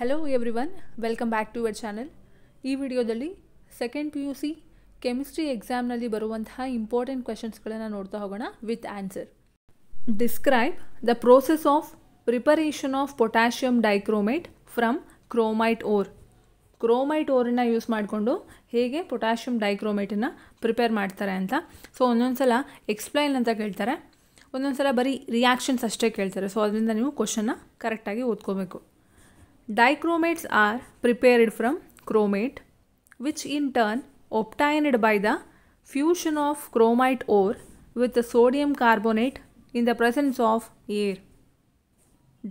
Hello everyone, welcome back to our channel. ಈ ವಿಡಿಯೋದಲ್ಲಿ second PUC chemistry ಎಕ್ಸಾಮ್ನಲ್ಲಿ ಬರುವಂತಹ important ಕ್ವೆಶನ್ಸ್ಗಳನ್ನು ನೋಡ್ತಾ ಹೋಗೋಣ with answer. Describe the process of preparation of potassium dichromate from chromite ore. Chromite ಓರನ್ನು use ಮಾಡಿಕೊಂಡು ಹೇಗೆ ಪೊಟ್ಯಾಷಿಯಮ್ ಡೈಕ್ರೋಮೇಟನ್ನು ಪ್ರಿಪೇರ್ ಮಾಡ್ತಾರೆ ಅಂತ. ಸೊ ಒಂದೊಂದು ಸಲ ಎಕ್ಸ್ಪ್ಲೈನ್ ಅಂತ ಕೇಳ್ತಾರೆ, ಒಂದೊಂದು ಸಲ ಬರೀ ರಿಯಾಕ್ಷನ್ಸ್ ಅಷ್ಟೇ ಕೇಳ್ತಾರೆ. ಸೊ ಅದರಿಂದ ನೀವು ಕ್ವಶನ್ನ ಕರೆಕ್ಟಾಗಿ ಓದ್ಕೋಬೇಕು. Dichromates are prepared from chromate, which in turn obtained by the fusion of chromite ore with the sodium carbonate in the presence of air.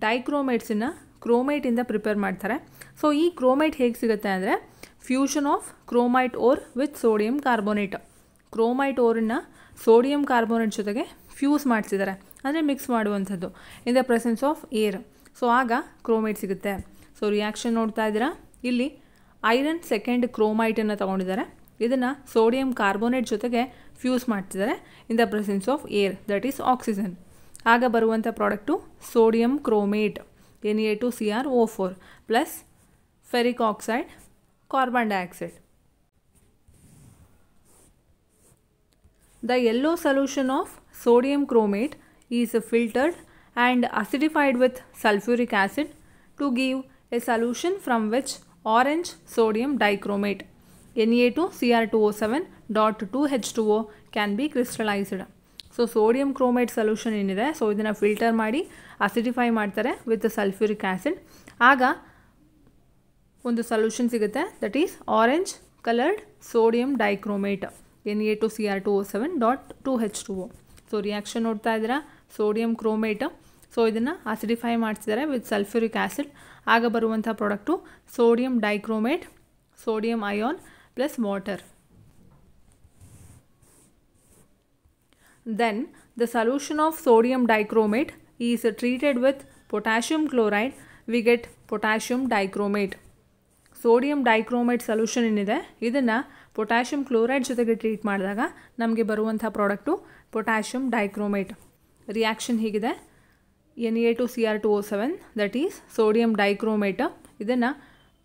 Dichromates chromate ಇಂದ ಪ್ರಿಪೇರ್ ಮಾಡ್ತಾರೆ. ಸೊ ಈ ಕ್ರೋಮೈಟ್ ಹೇಗೆ ಸಿಗುತ್ತೆ ಅಂದರೆ fusion of chromite ore with sodium carbonate. Chromite ಓರನ್ನು sodium carbonate ಜೊತೆಗೆ fuse ಮಾಡಿಸಿದ್ದಾರೆ, ಅಂದರೆ ಮಿಕ್ಸ್ ಮಾಡುವಂಥದ್ದು, in the presence of air. So ಆಗ ಕ್ರೋಮೈಟ್ ಸಿಗುತ್ತೆ. ಸೊ ರಿಯಾಕ್ಷನ್ ನೋಡ್ತಾ ಇದ್ದೀರಾ, ಇಲ್ಲಿ ಐರನ್ ಸೆಕೆಂಡ್ ಕ್ರೋಮೈಟನ್ನು ತೊಗೊಂಡಿದ್ದಾರೆ, ಇದನ್ನು ಸೋಡಿಯಂ ಕಾರ್ಬೋನೇಟ್ ಜೊತೆಗೆ ಫ್ಯೂಸ್ ಮಾಡ್ತಿದ್ದಾರೆ in the presence of air, that is oxygen. ಆಗ ಬರುವಂಥ product sodium chromate Na2CrO4 plus ferric oxide, carbon dioxide. The yellow solution of sodium chromate is filtered and acidified with sulfuric acid to give a solution from which orange sodium dichromate Na2Cr2O7.2H2O can be crystallized. So sodium chromate solution ಏನಿದೆ, so ಇದನ್ನು filter ಮಾಡಿ acidify ಮಾಡ್ತಾರೆ with sulphuric acid. ಆಗ ಒಂದು solution ಸಿಗುತ್ತೆ, that is orange coloured sodium dichromate Na2Cr2O7.2H2O. So reaction ನೋಡ್ತಾ ಇದ್ದೀರಾ, sodium chromate. So ಇದನ್ನು ಅಸಿಡಿಫೈ ಮಾಡ್ತಿದ್ದಾರೆ ವಿತ್ ಸಲ್ಫ್ಯೂರಿಕ್ ಆ್ಯಸಿಡ್. ಆಗ ಬರುವಂಥ product sodium dichromate, sodium ion plus water. Then the solution of sodium dichromate is treated with potassium chloride, we get potassium dichromate. Sodium dichromate solution ಏನಿದೆ, ಇದನ್ನು potassium chloride ಜೊತೆಗೆ treat ಮಾಡಿದಾಗ ನಮಗೆ ಬರುವಂಥ product potassium dichromate. Reaction ಹೀಗಿದೆ, Na2Cr2O7 that is sodium dichromate, ಇದನ್ನು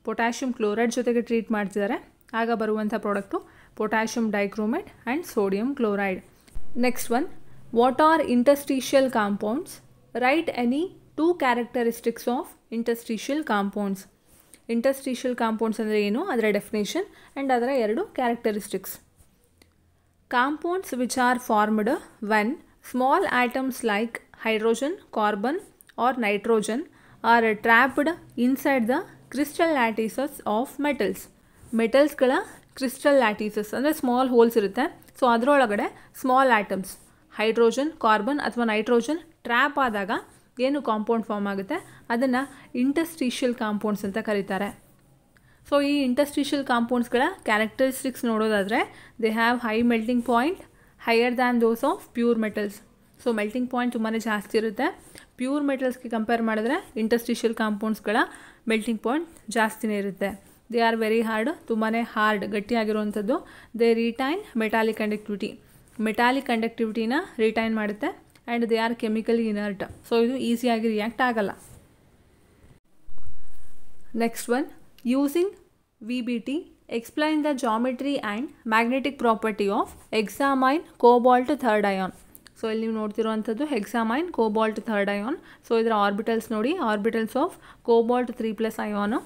potassium chloride ಜೊತೆಗೆ treat ಮಾಡ್ತಿದ್ದಾರೆ. ಆಗ ಬರುವಂಥ product potassium dichromate and sodium chloride. Next one, what are interstitial compounds? Write any two characteristics of interstitial compounds. Interstitial compounds ಅಂದರೆ ಏನು, ಅದರ definition and ಅದರ ಎರಡು characteristics. Compounds which are formed when small atoms like hydrogen, carbon or nitrogen are trapped inside the crystal lattices of metals. ಮೆಟಲ್ಸ್ಗಳ crystal lattices ಅಂದರೆ small holes ಇರುತ್ತೆ. So ಅದರೊಳಗಡೆ small atoms hydrogen, carbon ಅಥವಾ nitrogen trap ಆದಾಗ ಏನು compound form ಆಗುತ್ತೆ, ಅದನ್ನು interstitial compounds ಅಂತ ಕರೀತಾರೆ. ಸೊ ಈ ಇಂಟರ್ಸ್ಟಿಷಿಯಲ್ ಕಾಂಪೌಂಡ್ಸ್ಗಳ ಕ್ಯಾರೆಕ್ಟರಿಸ್ಟಿಕ್ಸ್ ನೋಡೋದಾದರೆ, they have high melting point, higher than those of pure metals. So melting point ತುಂಬಾ ಜಾಸ್ತಿ ಇರುತ್ತೆ. ಪ್ಯೂರ್ ಮೆಟಲ್ಸ್ಗೆ ಕಂಪೇರ್ ಮಾಡಿದ್ರೆ ಇಂಟರ್ಸ್ಟಿಷಿಯಲ್ ಕಾಂಪೌಂಡ್ಸ್ಗಳ ಮೆಲ್ಟಿಂಗ್ ಪಾಯಿಂಟ್ ಜಾಸ್ತಿನೇ ಇರುತ್ತೆ. ದೇ ಆರ್ ವೆರಿ ಹಾರ್ಡ್, ತುಂಬಾ ಹಾರ್ಡ್, ಗಟ್ಟಿಯಾಗಿರುವಂಥದ್ದು. They retain metallic conductivity, metallic ಕಂಡಕ್ಟಿವಿಟಿನ ರಿಟೈನ್ ಮಾಡುತ್ತೆ. And they are chemically inert, so ಇದು ಈಸಿಯಾಗಿ ರಿಯಾಕ್ಟ್ ಆಗಲ್ಲ. Next one, using VBT explain the geometry and magnetic property of hexamine cobalt third ion. So ಇಲ್ಲಿ ನೀವು ನೋಡ್ತಿರುವಂಥದ್ದು hexamine cobalt third ion. So ಇದರ orbitals ನೋಡಿ, orbitals of cobalt 3+ ion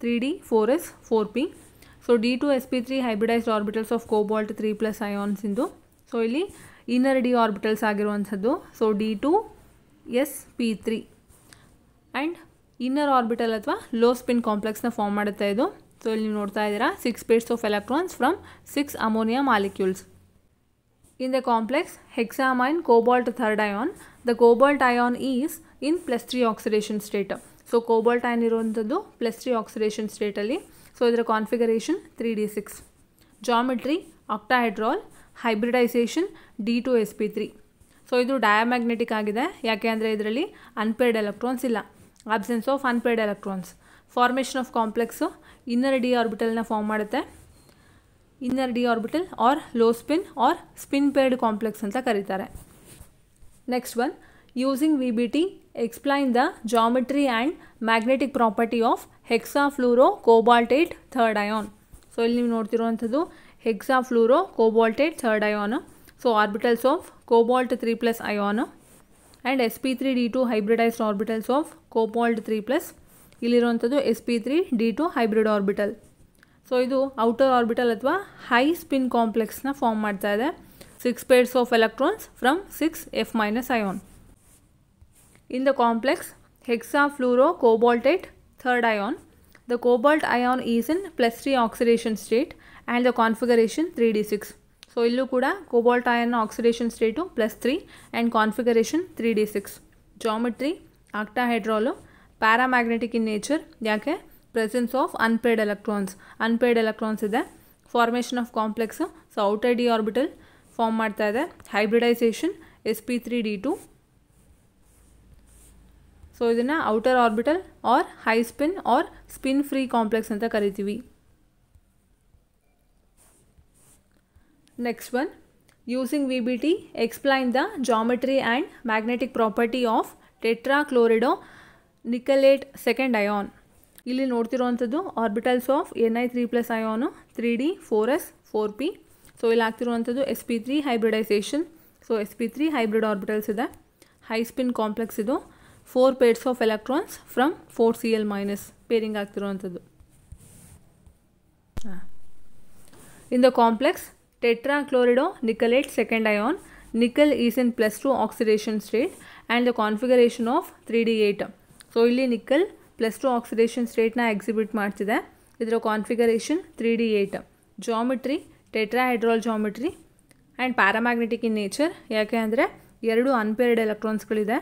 3D 4S 4P. So D2sp3 hybridised orbitals of cobalt 3+ ions ಇಂದು. So ಇಲ್ಲಿ inner D orbitals ಆಗಿರುವಂಥದ್ದು. So D2sp3 and inner orbital ಅಥವಾ low spin ಕಾಂಪ್ಲೆಕ್ಸ್ನ form ಮಾಡುತ್ತೆ ಇದು. So ಇಲ್ಲಿ ನೀವು ನೋಡ್ತಾ ಇದ್ದೀರಾ 6 pairs of electrons from 6 ammonia molecules. In the complex hexamine cobalt third ion, the cobalt ion is in +3 oxidation state. So cobalt ion ಇರುವಂಥದ್ದು +3 oxidation ಸ್ಟೇಟಲ್ಲಿ. ಸೊ ಇದರ configuration 3D6. Geometry octahedral, hybridisation D2sp3. So ಇದು diamagnetic ಆಗಿದೆ, ಯಾಕೆ ಅಂದರೆ ಇದರಲ್ಲಿ unpaired electrons ಇಲ್ಲ, absence of unpaired electrons. Formation of complex inner D ಆರ್ಬಿಟಲ್ನ ಫಾರ್ಮ್ ಮಾಡುತ್ತೆ. Inner D orbital or low spin or spin paired complex ಅಂತ ಕರೀತಾರೆ. Next one, using VBT explain the geometry and magnetic property of hexafluorocobaltate third ion. So ಇಲ್ಲಿ ನೀವು ನೋಡ್ತಿರುವಂಥದ್ದು hexafluorocobaltate third ion. So orbitals of cobalt 3+ ion and sp3d2 hybridized orbitals of cobalt 3+. ಇಲ್ಲಿರುವಂಥದ್ದು sp3d2 hybrid orbital. So ಇದು outer orbital ಅಥವಾ high spin ಕಾಂಪ್ಲೆಕ್ಸ್ನ form ಮಾಡ್ತಾ ಇದೆ. 6 pairs of electrons from 6f- ion. In the complex hexafluorocobaltate third ion, the cobalt ion is in +3 oxidation state and the configuration 3d6. So illu kuda cobalt ion oxidation state +3 and configuration 3d6. Geometry octahedral, paramagnetic in nature, yake presence of unpaired electrons ಇದೆ. Formation of complex, so outer d orbital form ಮಾಡ್ತಾ ಇದೆ. Hybridisation sp3d2. So ಇದನ್ನು outer orbital or high spin or spin free complex ಅಂತ ಕರಿತೀವಿ. Next one, using VBT explain the geometry and magnetic property of tetrachlorido nickelate second ion. ಇಲ್ಲಿ ನೋಡ್ತಿರುವಂಥದ್ದು orbitals of Ni3+ ion 3d 4s 4p. So ಇಲ್ಲಿ ಆಗ್ತಿರುವಂಥದ್ದು sp3 hybridisation. So sp3 hybrid orbitals ಇದೆ. High spin complex ಇದು. 4 pairs of electrons from 4Cl- pairing ಆಗ್ತಿರುವಂಥದ್ದು. In the complex tetrachlorido nickelate second ion, nickel is in +2 oxidation state and the configuration of 3d8. So ಇಲ್ಲಿ nickel +2 oxidation ಸ್ಟೇಟ್ನ exhibit ಮಾಡ್ತಿದೆ. ಇದರ configuration 3d8. Geometry tetrahedral geometry and paramagnetic in nature, ಯಾಕೆ ಅಂದರೆ 2 unpaired ಎಲೆಕ್ಟ್ರಾನ್ಸ್ಗಳಿದೆ.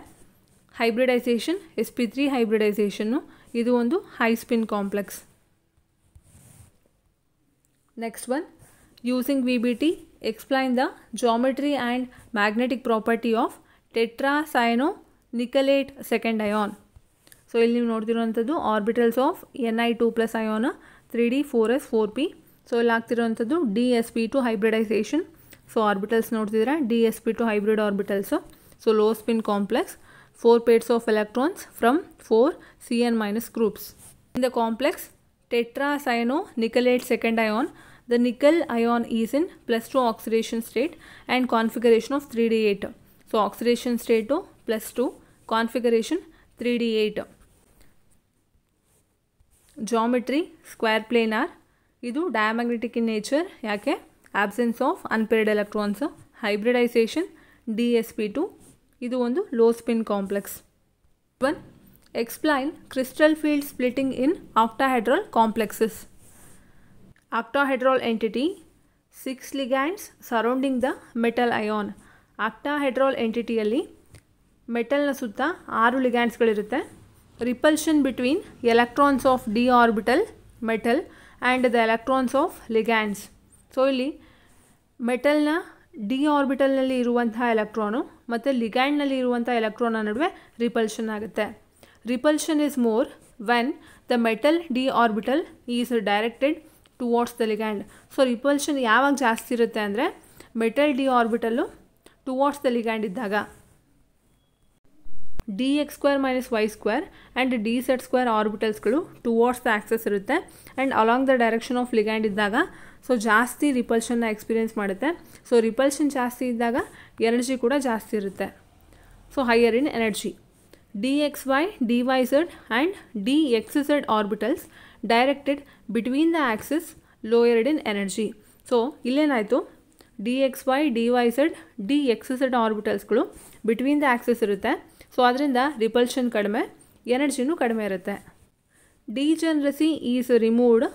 Hybridisation sp3 ಹೈಬ್ರಿಡೈಸೇಷನ್ನು, ಇದು ಒಂದು high spin complex. Next one, using VBT explain the geometry and magnetic property of tetracyano nickelate second ion. So ಇಲ್ಲಿ ನೀವು ನೋಡ್ತಿರುವಂಥದ್ದು orbitals of Ni2+ ion 3d 4s 4p. So ಇಲ್ಲಿ ಆಗ್ತಿರುವಂಥದ್ದು dsp2 ಹೈಬ್ರಿಡೈಸೇಷನ್. ಸೊ ಆರ್ಬಿಟಲ್ಸ್ ನೋಡ್ತಿದ್ರೆ dsp2 hybrid orbitals. So low spin complex, 4 pairs of electrons from 4Cn- groups. In the complex tetracyanonickelate second ion, the nickel ion is in +2 oxidation state and configuration of 3d8. So oxidation state to +2, configuration 3d8. Geometry square planar, ಇದು diamagnetic in nature, ಯಾಕೆ absence of unpaired electrons. Hybridization dsp2, ಇದು ಒಂದು low spin complex. 1. Explain crystal field splitting in octahedral complexes. Octahedral entity 6 ligands surrounding the metal ion. Octahedral ಎಂಟಿಟಿಯಲ್ಲಿ ಮೆಟಲ್ನ ಸುತ್ತ 6 ಲಿಗ್ಯಾಂಡ್ಸ್ಗಳಿರುತ್ತೆ. Repulsion between electrons of D orbital metal and the electrons of ligands. So ಇಲ್ಲಿ ಮೆಟಲ್ನ D ಆರ್ಬಿಟಲ್ನಲ್ಲಿ ಇರುವಂತಹ electron ಮತ್ತು ಲಿಗ್ಯಾಂಡ್ನಲ್ಲಿ ಇರುವಂಥ ಎಲೆಕ್ಟ್ರಾನ್ನ ನಡುವೆ ರಿಪಲ್ಷನ್ ಆಗುತ್ತೆ. Repulsion is more when the metal d orbital is directed towards the ligand. So repulsion ಯಾವಾಗ ಜಾಸ್ತಿ ಇರುತ್ತೆ ಅಂದರೆ metal d orbital towards the ligand ಇದ್ದಾಗ. dx² - y² ಆ್ಯಂಡ್ dz² ಆರ್ಬಿಟಲ್ಸ್ಗಳು ಟುವಾರ್ಡ್ಸ್ ದ ಆಕ್ಸಸ್ ಇರುತ್ತೆ and along the direction of ligand ಇದ್ದಾಗ so ಜಾಸ್ತಿ ರಿಪಲ್ಷನ್ನ ಎಕ್ಸ್ಪೀರಿಯೆನ್ಸ್ ಮಾಡುತ್ತೆ. ಸೊ ರಿಪಲ್ಷನ್ ಜಾಸ್ತಿ ಇದ್ದಾಗ ಎನರ್ಜಿ ಕೂಡ ಜಾಸ್ತಿ ಇರುತ್ತೆ. So higher in energy. dxy, dyz and dxz orbitals directed between the axis lowered in energy. So ಇಲ್ಲೇನಾಯಿತು, dxy, dyz, dxz ಆರ್ಬಿಟಲ್ಸ್ಗಳು ಬಿಟ್ವೀನ್ ದ ಆಕ್ಸಿಸ್ ಇರುತ್ತೆ. ಸೊ ಅದರಿಂದ ರಿಪಲ್ಷನ್ ಕಡಿಮೆ, ಎನರ್ಜಿನೂ ಕಡಿಮೆ ಇರುತ್ತೆ. Degeneracy is removed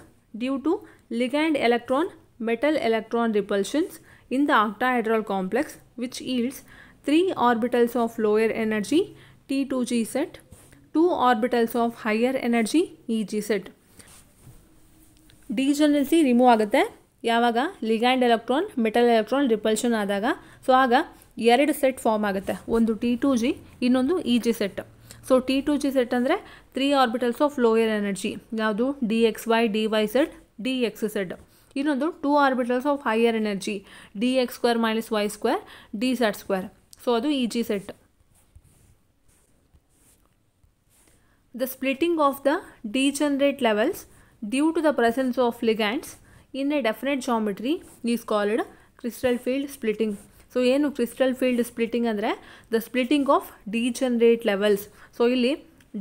due to ligand electron metal electron repulsions in the octahedral complex, which yields 3 orbitals of lower energy T2g set, 2 orbitals of higher energy EG set. Degeneracy remove ಆಗುತ್ತೆ ಯಾವಾಗ ligand electron metal electron repulsion ಆದಾಗ. So ಆಗ 2 set form ಆಗುತ್ತೆ, ಒಂದು T2g ಇನ್ನೊಂದು EG set. So T2g set ಅಂದರೆ 3 orbitals of lower energy, ಯಾವುದು dxy, dyz, dxz. ಇನ್ನೊಂದು 2 orbitals of higher energy dx² - y², dz². So ಅದು EG set. The splitting of the degenerate levels due to the presence of ligands in a definite geometry is called crystal field splitting. So ಏನು crystal field splitting ಅಂದರೆ the splitting of degenerate levels. So ಇಲ್ಲಿ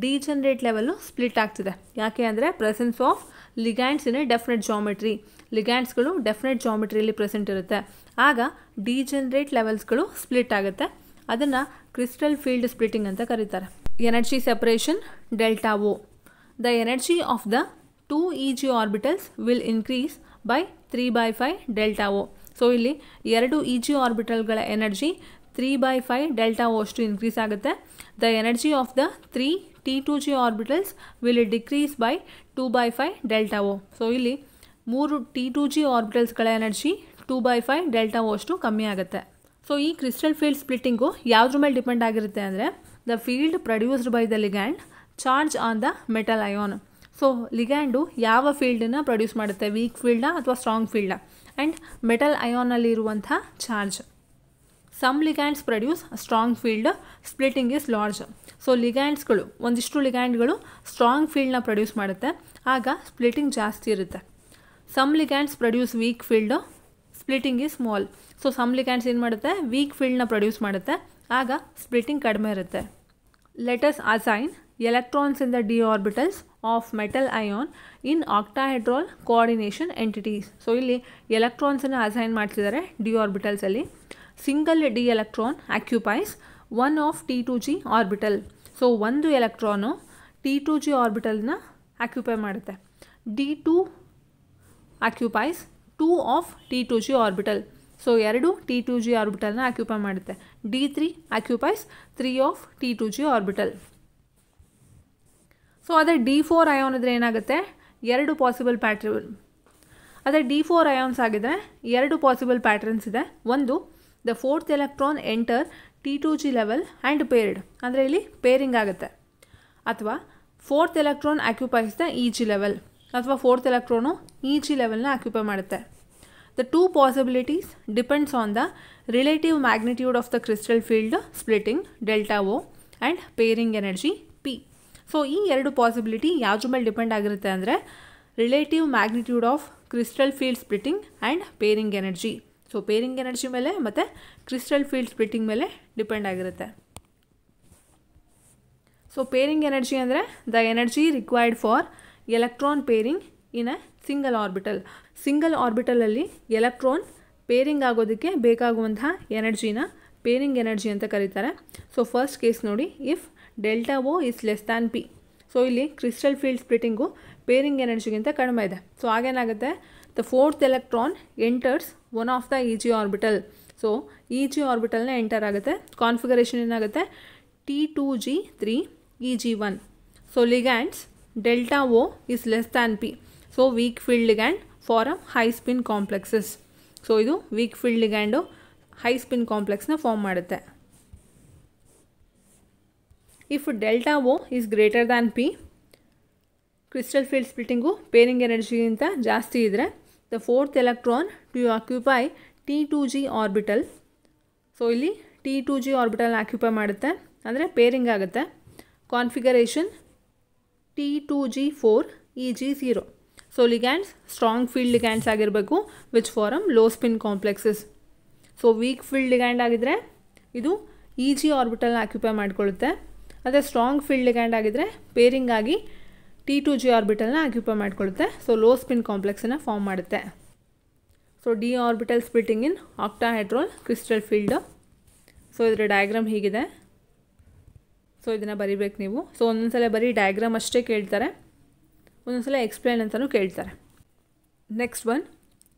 degenerate level split ಆಗ್ತಿದೆ. ಯಾಕೆ ಅಂದರೆ presence of ligands in a definite geometry. ಲಿಗ್ಯಾಂಡ್ಸ್ಗಳು definite ಜಾಮೆಟ್ರಿಯಲ್ಲಿ present ಇರುತ್ತೆ. ಆಗ ಡಿಜನರೇಟ್ ಲೆವೆಲ್ಸ್ಗಳು ಸ್ಪ್ಲಿಟ್ ಆಗುತ್ತೆ. ಅದನ್ನು ಕ್ರಿಸ್ಟಲ್ ಫೀಲ್ಡ್ ಸ್ಪ್ಲಿಟ್ಟಿಂಗ್ ಅಂತ ಕರೀತಾರೆ. Energy separation delta o. The energy of the 2 EG orbitals will increase by 3/5 delta o. So ಇಲ್ಲಿ 2 EG ಆರ್ಬಿಟಲ್ಗಳ ಎನರ್ಜಿ 3/5 ಡೆಲ್ಟಾ ಓ ಅಷ್ಟು ಇನ್ಕ್ರೀಸ್ ಆಗುತ್ತೆ. The energy of the 3 T2G orbitals will decrease by 2/5 delta o. So ಇಲ್ಲಿ 3 T2G ಆರ್ಬಿಟಲ್ಸ್ಗಳ energy 2/5 delta o ಅಷ್ಟು ಕಮ್ಮಿ ಆಗುತ್ತೆ. So ಈ crystal field ಸ್ಪ್ಲಿಟ್ಟಿಂಗು ಯಾವುದ್ರ ಮೇಲೆ ಡಿಪೆಂಡ್ ಆಗಿರುತ್ತೆ ಅಂದರೆ the field produced by the ligand charge on the metal ion. So ligand ಯಾವ ಫೀಲ್ಡನ್ನು ಪ್ರೊಡ್ಯೂಸ್ ಮಾಡುತ್ತೆ, ವೀಕ್ ಫೀಲ್ಡಾ ಅಥವಾ ಸ್ಟ್ರಾಂಗ್ ಫೀಲ್ಡಾ, ಆ್ಯಂಡ್ ಮೆಟಲ್ ಅಯಾನಲ್ಲಿ ಇರುವಂಥ charge. Some ligands produce strong field, splitting is large. So ಲಿಗ್ಯಾಂಡ್ಸ್ಗಳು ಒಂದಿಷ್ಟು ಲಿಗ್ಯಾಂಡ್ಗಳು ಸ್ಟ್ರಾಂಗ್ ಫೀಲ್ಡ್ನ ಪ್ರೊಡ್ಯೂಸ್ ಮಾಡುತ್ತೆ, ಆಗ ಸ್ಪ್ಲಿಟ್ಟಿಂಗ್ ಜಾಸ್ತಿ ಇರುತ್ತೆ. Some ligands produce weak field, splitting is small. So some ligands ಏನು ಮಾಡುತ್ತೆ, ವೀಕ್ ಫೀಲ್ಡ್ನ ಪ್ರೊಡ್ಯೂಸ್ ಮಾಡುತ್ತೆ, ಆಗ ಸ್ಪ್ಲಿಟ್ಟಿಂಗ್ ಕಡಿಮೆ ಇರುತ್ತೆ. Let us assign electrons in the d orbitals of metal ion in octahedral coordination entities. So ಇಲ್ಲಿ ಎಲೆಕ್ಟ್ರಾನ್ಸನ್ನು ಅಸೈನ್ ಮಾಡ್ತಿದ್ದಾರೆ d ಆರ್ಬಿಟಲ್ಸಲ್ಲಿ. Single d electron occupies 1 of T2G orbital. So ಒಂದು ಎಲೆಕ್ಟ್ರಾನು T2G ಆರ್ಬಿಟಲ್ನ ಆಕ್ಯುಪೈ ಮಾಡುತ್ತೆ. D2 occupies 2 of T2G orbital. So 2 T2G ಆರ್ಬಿಟಲ್ನ occupy ಮಾಡುತ್ತೆ. D3 occupies 3 of T2G orbital. So ಅದೇ D4 ಅಯಾನ್ ಇದ್ರೆ ಏನಾಗುತ್ತೆ, 2 ಪಾಸಿಬಲ್ ಪ್ಯಾಟ್ರನ್. ಅದೇ D4 ಅಯಾನ್ಸ್ ಆಗಿದ್ರೆ 2 ಪಾಸಿಬಲ್ ಪ್ಯಾಟ್ರನ್ಸ್ ಇದೆ. ಒಂದು, the 4th electron enter T2G level and paired, ಅಂದರೆ ಇಲ್ಲಿ ಪೇರಿಂಗ್ ಆಗುತ್ತೆ. ಅಥವಾ 4th electron occupies the EG level, ಅಥವಾ 4th ಎಲೆಕ್ಟ್ರಾನು EG ಲೆವೆಲ್ನ ಆಕ್ಯುಪೈ ಮಾಡುತ್ತೆ. The 2 possibilities depends on the relative magnitude of the crystal field splitting delta o and pairing energy P. So ಈ 2 possibility ಯಾವ್ದ್ರ ಮೇಲೆ depend ಆಗಿರುತ್ತೆ ಅಂದರೆ relative magnitude of crystal field splitting and pairing energy. So pairing energy ಮೇಲೆ ಮತ್ತು crystal field splitting ಮೇಲೆ depend ಆಗಿರುತ್ತೆ. So pairing energy ಅಂದರೆ the energy required for electron pairing in a single orbital. Single ಆರ್ಬಿಟಲಲ್ಲಿ electron pairing ಆಗೋದಕ್ಕೆ ಬೇಕಾಗುವಂತಹ ಎನರ್ಜಿನ pairing energy ಅಂತ ಕರೀತಾರೆ. ಸೊ ಫಸ್ಟ್ ಕೇಸ್ ನೋಡಿ, if delta o is less than P. So ಇಲ್ಲಿ ಕ್ರಿಸ್ಟಲ್ ಫೀಲ್ಡ್ ಸ್ಪ್ಲಿಟ್ಟಿಂಗು ಪೇರಿಂಗ್ ಎನರ್ಜಿಗಿಂತ ಕಡಿಮೆ ಇದೆ. ಸೊ ಆಗೇನಾಗುತ್ತೆ, the 4th electron enters 1 of the EG orbital. So EG ಆರ್ಬಿಟಲ್ನ ಎಂಟರ್ ಆಗುತ್ತೆ. ಕಾನ್ಫಿಗರೇಷನ್ ಏನಾಗುತ್ತೆ, T2G3 EG1. So ligands delta o is less than P. So weak field ligand form high spin complexes. So ಇದು weak field ligand high spin ಕಾಂಪ್ಲೆಕ್ಸ್ನ form ಮಾಡುತ್ತೆ. If delta o is greater than P, crystal field splitting pairing ಎನರ್ಜಿಗಿಂತ ಜಾಸ್ತಿ ಇದ್ದರೆ the 4th electron to occupy T2G orbital. So ಇಲ್ಲಿ T2G ಆರ್ಬಿಟಲ್ನ occupy ಮಾಡುತ್ತೆ, ಅಂದರೆ ಪೇರಿಂಗ್ ಆಗುತ್ತೆ. Configuration T2G4 EG0. So ligands strong field ligands ಆಗಿರಬೇಕು which farm low spin complexes. So weak field ligand ಆಗಿದ್ದರೆ ಇದು EG ಆರ್ಬಿಟಲ್ನ ಆಕ್ಯುಪೈ ಮಾಡಿಕೊಳ್ಳುತ್ತೆ. ಅದೇ ಸ್ಟ್ರಾಂಗ್ ಫೀಲ್ಡ್ ಲಿಗ್ಯಾಂಡ್ ಆಗಿದ್ದರೆ ಪೇರಿಂಗ್ ಆಗಿ T2G ಆರ್ಬಿಟಲ್ನ ಆಕ್ಯುಪೈ ಮಾಡಿಕೊಳ್ಳುತ್ತೆ. ಸೊ ಲೋ ಸ್ಪಿನ್ ಕಾಂಪ್ಲೆಕ್ಸನ್ನು ಫಾರ್ಮ್ ಮಾಡುತ್ತೆ. So d orbital splitting in octahedral crystal field. So ಇದರ ಡಯಾಗ್ರಾಮ್ ಹೀಗಿದೆ. ಸೊ ಇದನ್ನು ಬರಿಬೇಕು ನೀವು. ಸೊ ಒಂದೊಂದ್ಸಲ ಬರೀ ಡಯಾಗ್ರಾಮ್ ಅಷ್ಟೇ ಕೇಳ್ತಾರೆ, ಒಂದೊಂದ್ಸಲ ಎಕ್ಸ್ಪ್ಲೈನ್ ಅಂತಲೂ ಕೇಳ್ತಾರೆ. Next one,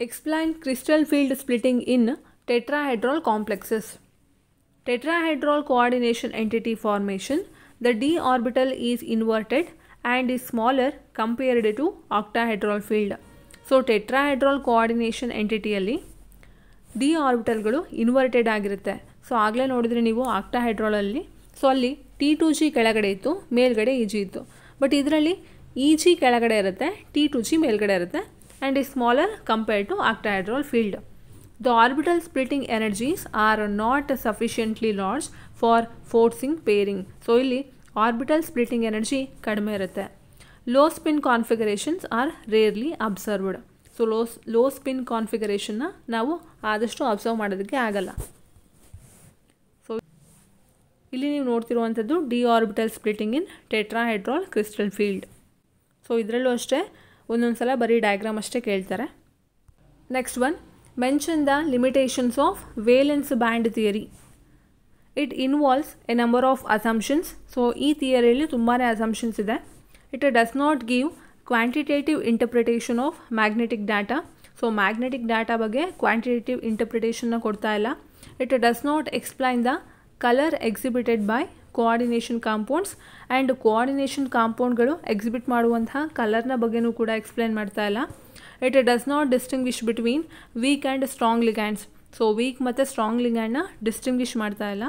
explain crystal field splitting in tetrahedral complexes. Tetrahedral coordination entity formation, the d orbital is inverted and is smaller compared to octahedral field. So tetrahedral coordination ಎಂಟಿಟಿಯಲ್ಲಿ d ಆರ್ಬಿಟಲ್ಗಳು inverted ಆಗಿರುತ್ತೆ. So ಆಗಲೇ ನೋಡಿದರೆ ನೀವು ಆಕ್ಟಾಹೆಡ್ರಲಲ್ಲಿ, so ಅಲ್ಲಿ T2G ಕೆಳಗಡೆ ಇತ್ತು, ಮೇಲ್ಗಡೆ EG ಇತ್ತು. ಬಟ್ ಇದರಲ್ಲಿ EG ಕೆಳಗಡೆ ಇರುತ್ತೆ, T2G ಮೇಲ್ಗಡೆ ಇರುತ್ತೆ, and is smaller compared to octahedral field. The orbital splitting energies are not sufficiently large for forcing pairing. So ಇಲ್ಲಿ ಆರ್ಬಿಟಲ್ ಸ್ಪ್ಲಿಟಿಂಗ್ ಎನರ್ಜಿ ಕಡಿಮೆ ಇರುತ್ತೆ. Low spin configurations are rarely observed. So low spin ಕಾನ್ಫಿಗರೇಷನ್ನ ನಾವು ಆದಷ್ಟು observe ಮಾಡೋದಕ್ಕೆ ಆಗಲ್ಲ. So ಇಲ್ಲಿ ನೀವು ನೋಡ್ತಿರುವಂಥದ್ದು d orbital splitting in tetrahedral crystal field. So ಇದರಲ್ಲೂ ಅಷ್ಟೇ ಒಂದೊಂದು ಸಲ ಬರೀ ಡಯಾಗ್ರಾಮ್ ಅಷ್ಟೇ ಕೇಳ್ತಾರೆ. Next one, mention the limitations of valence band theory. It involves a number of assumptions. So ಈ ಥಿಯರಿಯಲ್ಲಿ ತುಂಬಾ ಅಸಂಪ್ಷನ್ಸ್ ಇದೆ. It does not give quantitative interpretation of magnetic data. So magnetic data ಬಗ್ಗೆ ಕ್ವಾಂಟಿಟೇಟಿವ್ ಇಂಟರ್ಪ್ರಿಟೇಷನ್ನ ಕೊಡ್ತಾ ಇಲ್ಲ. It does not explain the colour exhibited by coordination compounds. And coordination ಕಾಂಪೌಂಡ್ಗಳು exhibit ಮಾಡುವಂತಹ ಕಲರ್ನ ಬಗ್ಗೆನೂ ಕೂಡ ಎಕ್ಸ್ಪ್ಲೈನ್ ಮಾಡ್ತಾ ಇಲ್ಲ. It does not distinguish between weak and strong ligands. So weak ಮತ್ತು ಸ್ಟ್ರಾಂಗ್ ಲಿಗ್ಯಾಂಡ್ನ ಡಿಸ್ಟಿಂಗ್ವಿಷ್ ಮಾಡ್ತಾ ಇಲ್ಲ.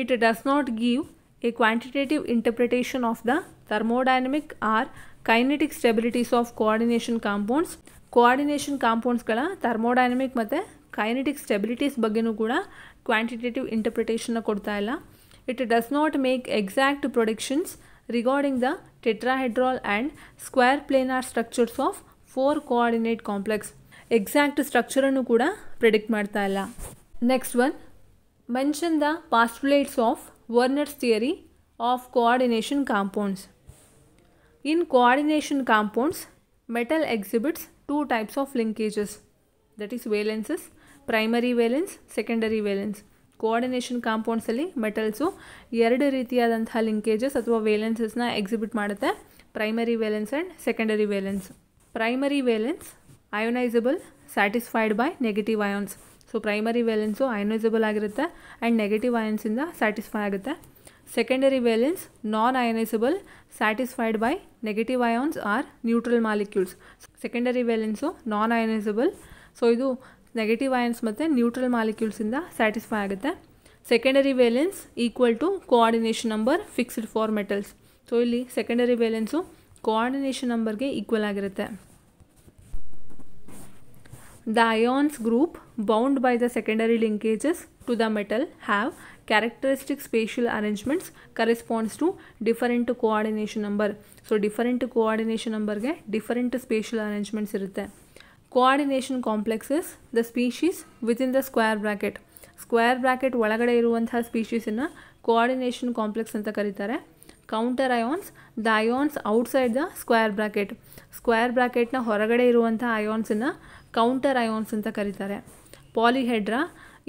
It does not give a quantitative interpretation of the thermodynamic or kinetic stabilities of coordination compounds. Coordination ಕಾಂಪೌಂಡ್ಸ್ಗಳ thermodynamic ಮತ್ತು kinetic stabilities ಬಗ್ಗೆನೂ ಕೂಡ quantitative ಇಂಟರ್ಪ್ರಿಟೇಷನ್ನ ಕೊಡ್ತಾ ಇಲ್ಲ. It does not make exact predictions regarding the tetrahedral and square planar structures of 4 coordinate complex. Exact ಸ್ಟ್ರಕ್ಚರನ್ನು ಕೂಡ predict ಮಾಡ್ತಾ ಇಲ್ಲ. Next one, mention the postulates of Werner's theory of coordination compounds. In coordination compounds, metal exhibits 2 types of linkages, that is valences, primary valence, secondary valence. Coordination ಕಾಂಪೌಂಡ್ಸಲ್ಲಿ metals 2 ರೀತಿಯಾದಂತಹ linkages ಅಥವಾ ವೇಲೆನ್ಸಸ್ನ exhibit ಮಾಡುತ್ತೆ, primary valence and secondary valence. Primary valence ionizable satisfied by negative ions. So primary valence ionizable ಆಗಿರುತ್ತೆ and negative ಅಯಾನ್ಸಿಂದ satisfy ಆಗುತ್ತೆ. Secondary valence non ionizable satisfied by negative ions or neutral molecules. Secondary valence non ionizable, so ಇದು negative ions ಮತ್ತು neutral ಮಾಲಿಕ್ಯೂಲ್ಸಿಂದ satisfy ಆಗುತ್ತೆ. Secondary valence equal to coordination number fixed for metals. So ಇಲ್ಲಿ secondary ವೇಲೆನ್ಸು coordination ನಂಬರ್ಗೆ equal ಆಗಿರುತ್ತೆ. The ions group bound by the secondary linkages to the metal have characteristic spatial arrangements corresponds to different coordination number. So different coordination number ge different spatial arrangements irutte. Coordination complex is the species within the square bracket. Square bracket ಒಳಗಡೆ ಇರುವಂತಹ species ಅನ್ನು coordination complex ಅಂತ ಕರೀತಾರೆ. Counter ions the ions outside the square bracket. Square ಬ್ರಾಕೆಟ್ನ ಹೊರಗಡೆ ಇರುವಂತಹ ಅಯಾನ್ಸನ್ನು counter ions ಅಂತ ಕರೀತಾರೆ. Polyhedra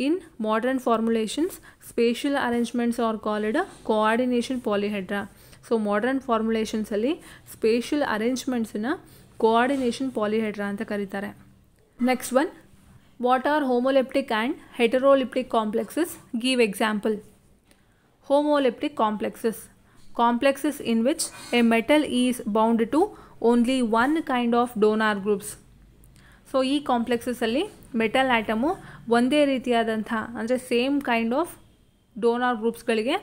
in modern formulations spatial arrangements are called coordination polyhedra. So modern ಫಾರ್ಮುಲೇಷನ್ಸಲ್ಲಿ ಸ್ಪೇಷಿಯಲ್ ಅರೇಂಜ್ಮೆಂಟ್ಸನ್ನು ಕೋಆರ್ಡಿನೇಷನ್ ಪಾಲಿಹೆಡ್ರಾ ಅಂತ ಕರೀತಾರೆ. Next one, what are homoleptic and heteroleptic complexes? Give example. Homoleptic complexes, complexes in which a metal is bound to only one kind of donor groups. So ಈ ಕಾಂಪ್ಲೆಕ್ಸಸ್ಸಲ್ಲಿ metal atom ಒಂದೇ ರೀತಿಯಾದಂಥ ಅಂದರೆ same kind of donor ಗ್ರೂಪ್ಸ್ಗಳಿಗೆ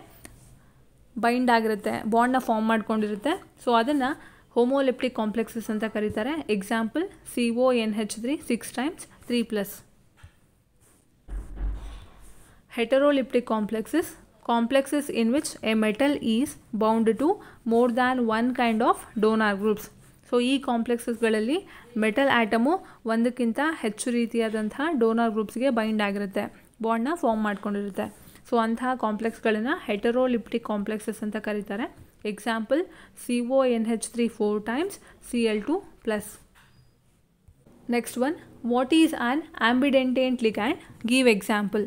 bind ಆಗಿರುತ್ತೆ, ಬಾಂಡ್ನ form ಮಾಡ್ಕೊಂಡಿರುತ್ತೆ. So ಅದನ್ನು ಹೋಮೋಲೆಪ್ಟಿಕ್ complexes ಅಂತ ಕರೀತಾರೆ. Example CONH3 6 times 3+. Heteroleptic complexes, complexes in which a metal is bound to more than one kind of donor groups. So ಈ ಕಾಂಪ್ಲೆಕ್ಸಸ್ಗಳಲ್ಲಿ ಮೆಟಲ್ ಆಟಮು ಒಂದಕ್ಕಿಂತ ಹೆಚ್ಚು ರೀತಿಯಾದಂತಹ ಡೋನರ್ ಗ್ರೂಪ್ಸ್ಗೆ ಬೈಂಡ್ ಆಗಿರುತ್ತೆ, ಬಾಂಡ್ನ ಫಾರ್ಮ್ ಮಾಡ್ಕೊಂಡಿರುತ್ತೆ. ಸೊ ಅಂತಹ ಕಾಂಪ್ಲೆಕ್ಸ್ಗಳನ್ನು ಹೆಟರೋಲಿಪ್ಟಿಕ್ ಕಾಂಪ್ಲೆಕ್ಸಸ್ ಅಂತ ಕರೀತಾರೆ. Example CONH3 4 times Cl2+. Next one, what is an ambidentate ligand? Give example.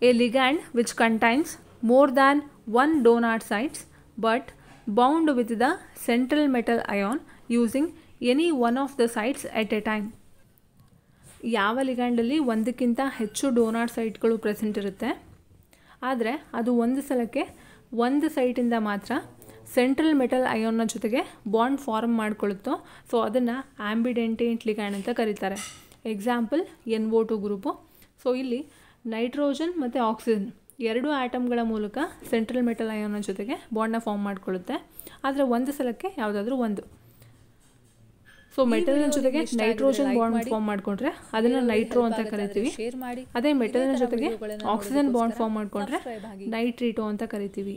A ligand which contains more than one donor sites but bound with the central metal ion using any one of the sites at a time. ಯಾವ ಲಿಗ್ಯಾಂಡಲ್ಲಿ ಒಂದಕ್ಕಿಂತ ಹೆಚ್ಚು donor ಸೈಟ್ಗಳು present ಇರುತ್ತೆ, ಆದರೆ ಅದು ಒಂದು ಸಲಕ್ಕೆ ಒಂದು ಸೈಟಿಂದ ಮಾತ್ರ ಸೆಂಟ್ರಲ್ ಮೆಟಲ್ ಅಯಾನ್ನ ಜೊತೆಗೆ ಬಾಂಡ್ ಫಾರ್ಮ್ ಮಾಡ್ಕೊಳ್ಳುತ್ತೋ, ಸೊ ಅದನ್ನು ಆಂಬಿಡೆಂಟೇಟ್ ಲಿಗ್ಯಾಂಡ್ ಅಂತ ಕರೀತಾರೆ. Example NO2 group. ಸೊ ಇಲ್ಲಿ ನೈಟ್ರೋಜನ್ ಮತ್ತು ಆಕ್ಸಿಜನ್ 2 ಆಟಮ್ಗಳ ಮೂಲಕ ಸೆಂಟ್ರಲ್ ಮೆಟಲ್ ಅಯಾನ್ನ ಜೊತೆಗೆ ಬಾಂಡ್ನ ಫಾರ್ಮ್ ಮಾಡ್ಕೊಳ್ಳುತ್ತೆ, ಆದರೆ ಒಂದು ಸಲಕ್ಕೆ ಯಾವುದಾದ್ರೂ ಒಂದು. ಸೊ ಮೆಟಲ್ನ ಜೊತೆಗೆ ನೈಟ್ರೋಜನ್ ಬಾಂಡ್ ಫಾರ್ಮ್ ಮಾಡಿಕೊಂಡ್ರೆ ಅದನ್ನು ನೈಟ್ರೋ ಅಂತ ಕರಿತೀವಿ. ಅದೇ ಮೆಟಲ್ನ ಜೊತೆಗೆ ಆಕ್ಸಿಜನ್ ಬಾಂಡ್ ಫಾರ್ಮ್ ಮಾಡಿಕೊಂಡ್ರೆ ನೈಟ್ರಿಟೋ ಅಂತ ಕರಿತೀವಿ.